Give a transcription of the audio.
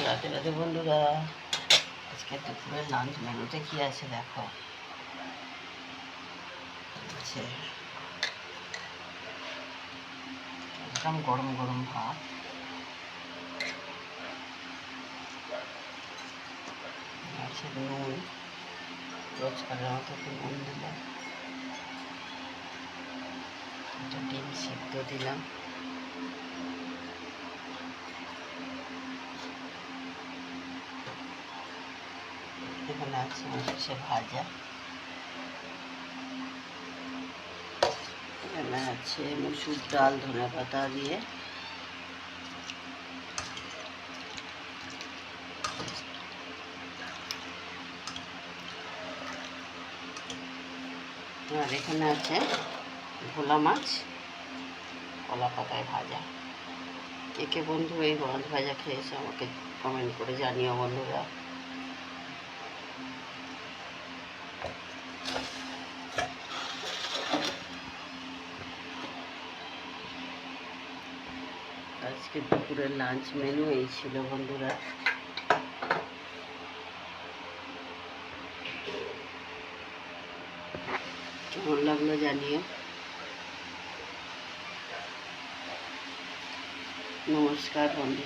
রাতে রাতে বন্ধুরা, আজকে দুপুরের লাঞ্চ মেনুতে কি আছে দেখো। একদম গরম গরম ভাত, আছে নুন, রোজকারের মতো একটু নুন দিলাম, একটা ডিম সিদ্ধ দিলাম, এখানে আছে সর্ষে ভাজা, এখানে আছে মুসুর ডাল ধনে পাতা দিয়ে, আর এখানে আছে ভোলা মাছ কলা পাতায় ভাজা। কে কে বন্ধু এই মাছ ভাজা খেয়েছে আমাকে কমেন্ট করে জানিও বন্ধুরা। আজকে দুপুরের লাঞ্চ মেনু এই ছিল বন্ধুরা। কেমন লাগলো জানিও। নমস্কার বন্ধু।